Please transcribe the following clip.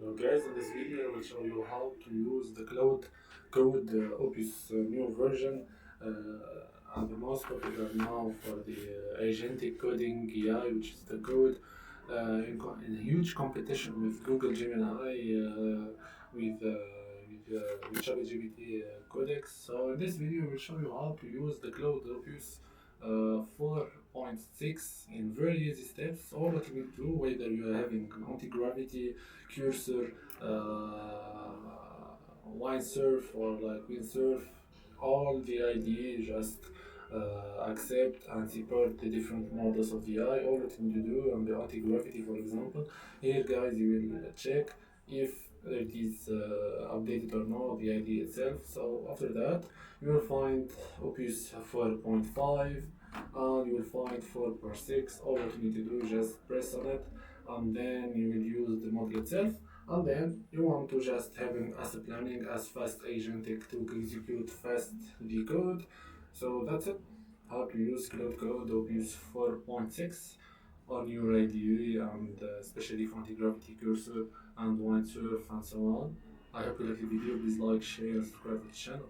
Hello guys, in this video I will show you how to use the Claude Code Opus new version and the most popular now for the agentic coding AI, which is the code in huge competition with Google Gemini with ChatGPT codex. So in this video I will show you how to use the Claude Opus 4.6 in very easy steps. All that you will do, whether you are having anti-gravity, cursor, windsurf or like windsurf, all the IDE just accept and support the different models of the eye. All that you need to do on the anti-gravity, for example, here guys you will check if it is updated or not, the ID itself. So after that you will find Opus 4.5 and you will find 4.6. All that you need to do is just press on it and then you will use the model itself, and then you want to just having as a planning as fast agentic to execute fast the code. So that's it, how to use Claude Code Opus 4.6 on your IDE and especially for anti-gravity cursor and windsurf and so on. I hope you like the video. Please like, share and subscribe to the channel.